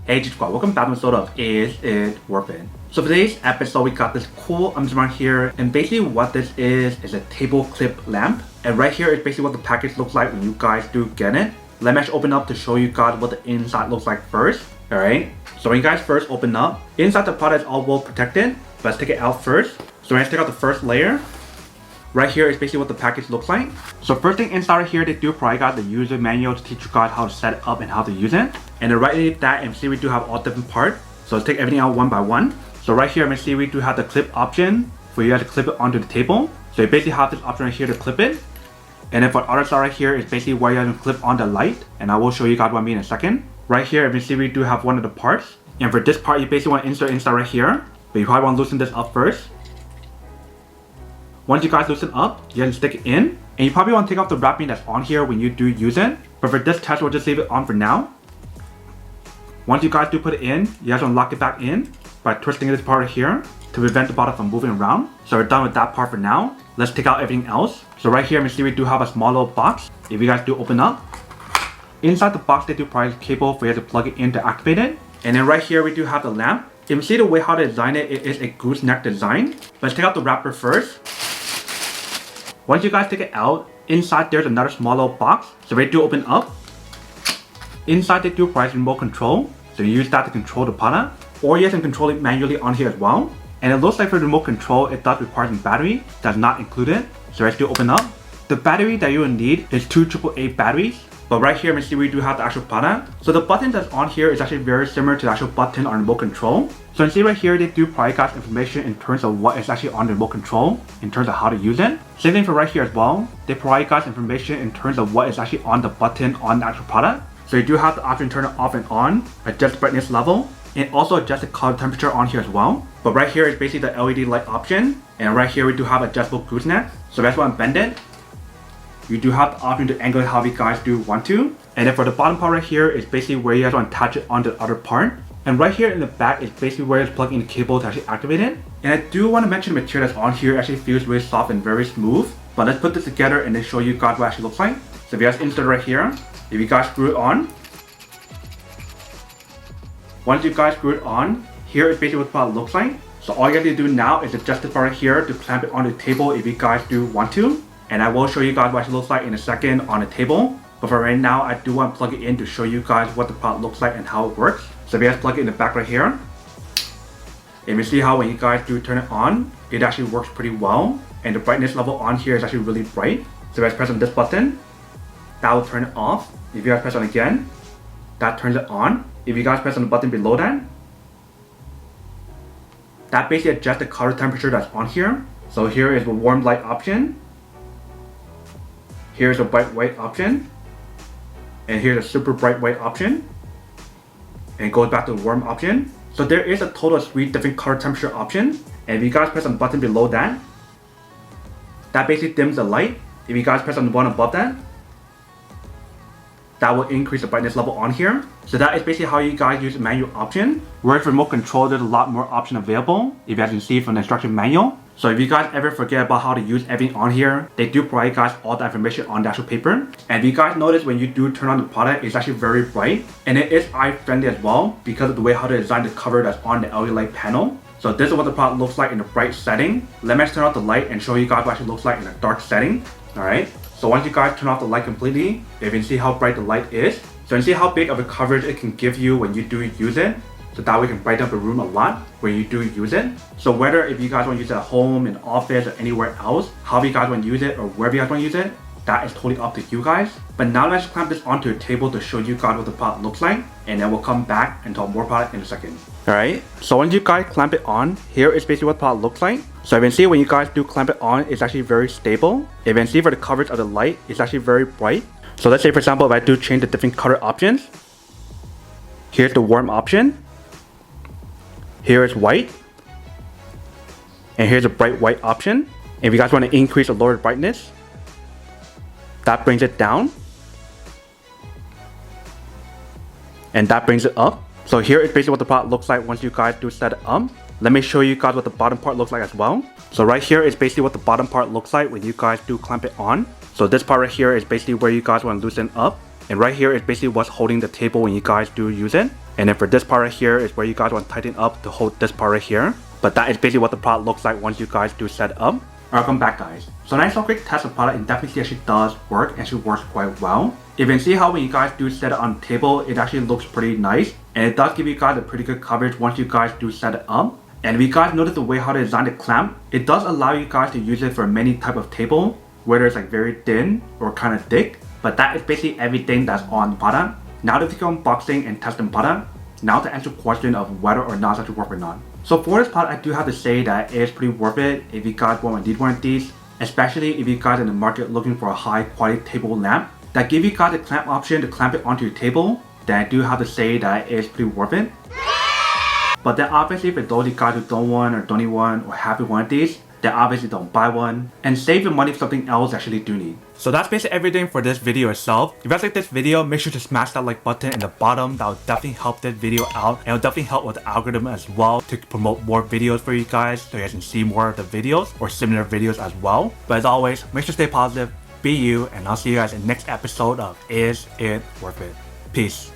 Hey Squad, welcome back to episode of Is It Worth It? So for today's episode, we got this cool right here, and basically what this is a table clip lamp. And right here is basically what the package looks like when you guys do get it. Let me actually open up to show you guys what the inside looks like first. Alright, so when you guys first open up, inside the product is all well protected. Let's take it out first. So let's take out the first layer. Right here is basically what the package looks like. So first thing inside here, they do provide guys the user manual to teach you guys how to set it up and how to use it. And then right underneath that, and see we do have all different parts. So let's take everything out one by one. So right here, see we do have the clip option for you guys to clip it onto the table. So you basically have this option right here to clip it. And then for the other side right here is basically where you guys can clip on the light. And I will show you guys what I mean in a second. Right here, see we do have one of the parts. And for this part, you basically want to insert inside right here. But you probably want to loosen this up first. Once you guys loosen up, you can stick it in. And you probably want to take off the wrapping that's on here when you do use it. But for this test, we'll just leave it on for now. Once you guys do put it in, you guys want to lock it back in by twisting this part right here to prevent the bottle from moving around. So we're done with that part for now. Let's take out everything else. So right here, we do have a small little box. If you guys do open up, inside the box, they do provide a cable for you to plug it in to activate it. And then right here, we do have the lamp. If you see the way how to design it, it is a gooseneck design. Let's take out the wrapper first. Once you guys take it out, inside there's another small little box. So they do open up. Inside they do provide remote control. So you use that to control the product. Or you can control it manually on here as well. And it looks like for the remote control, it does require some battery that's not included. So let's do open up. The battery that you will need is two AAA batteries. But right here, we do have the actual product. So the button that's on here is actually very similar to the actual button on remote control. So you see right here, they do provide guys information in terms of what is actually on the remote control, in terms of how to use it. Same thing for right here as well. They provide guys information in terms of what is actually on the button on the actual product. So you do have the option to turn it off and on, adjust the brightness level, and also adjust the color temperature on here as well. But right here is basically the LED light option. And right here we do have adjustable gooseneck. So that's why I'm bend it. You do have the option to angle it how you guys do want to. And then for the bottom part right here is basically where you guys want to attach it onto the other part. And right here in the back is basically where it's plugging in the cable to actually activate it. And I do want to mention the material that's on here actually feels really soft and very smooth. But let's put this together and then show you guys what it actually looks like. So if you guys insert it right here, if you guys screw it on. Once you guys screw it on, here is basically what the product looks like. So all you guys need to do now is adjust this part right here to clamp it onto the table if you guys do want to. And I will show you guys what it looks like in a second on the table. But for right now, I do want to plug it in to show you guys what the product looks like and how it works. So if you guys plug it in the back right here, and you see how when you guys do turn it on, it actually works pretty well. And the brightness level on here is actually really bright. So if you guys press on this button, that will turn it off. If you guys press on again, that turns it on. If you guys press on the button below that basically adjusts the color temperature that's on here. So here is the warm light option. Here's a bright white option. And here's a super bright white option. And it goes back to the warm option. So there is a total of 3 different color temperature options. And if you guys press on the button below that basically dims the light. If you guys press on the one above that will increase the brightness level on here. So that is basically how you guys use the manual option. Whereas for remote control, there's a lot more options available, if you guys can see from the instruction manual. So if you guys ever forget about how to use everything on here, they do provide guys all the information on the actual paper. And if you guys notice when you do turn on the product, it's actually very bright. And it is eye friendly as well because of the way how to design the cover that's on the LED light panel. So this is what the product looks like in a bright setting. Let me turn off the light and show you guys what it actually looks like in a dark setting. Alright. So once you guys turn off the light completely, you can see how bright the light is. So you can see how big of a coverage it can give you when you do use it. So that way you can brighten up the room a lot when you do use it. So whether if you guys want to use it at home, in office, or anywhere else, however you guys want to use it or wherever you guys want to use it, that is totally up to you guys. But now let's clamp this onto a table to show you guys what the product looks like. And then we'll come back and talk more about it in a second. Alright, so once you guys clamp it on, here is basically what the product looks like. So you can see when you guys do clamp it on, it's actually very stable. You can see for the coverage of the light, it's actually very bright. So let's say for example, if I do change the different color options. Here's the warm option. Here is white. And here's a bright white option. If you guys want to increase or lower the brightness, that brings it down. And that brings it up. So here is basically what the product looks like once you guys do set it up. Let me show you guys what the bottom part looks like as well. So right here is basically what the bottom part looks like when you guys do clamp it on. So this part right here is basically where you guys want to loosen up. And right here is basically what's holding the table when you guys do use it. And then for this part right here is where you guys want to tighten up to hold this part right here. But that is basically what the product looks like once you guys do set it up. Welcome back, guys. So nice and quick test of the product, and definitely actually does work and actually works quite well. You can see how when you guys do set it on the table, it actually looks pretty nice. And it does give you guys a pretty good coverage once you guys do set it up. And if you guys notice the way how to design the clamp, it does allow you guys to use it for many type of table, whether it's like very thin or kind of thick. But that is basically everything that's on the product. Now that we go unboxing and testing the product, now to answer the question of whether or not it's actually worth or not. So for this product, I do have to say that it is pretty worth it if you guys want to need one of these, especially if you guys are in the market looking for a high quality table lamp that give you guys a clamp option to clamp it onto your table. Then I do have to say that it is pretty worth it. But then obviously for those of you guys who don't want or don't need one or have one of these, then obviously don't buy one and save your money for something else you actually do need. So that's basically everything for this video itself. If you guys like this video, make sure to smash that like button in the bottom. That will definitely help this video out, and it will definitely help with the algorithm as well to promote more videos for you guys so you guys can see more of the videos or similar videos as well. But as always, make sure to stay positive, be you, and I'll see you guys in the next episode of Is It Worth It? Peace.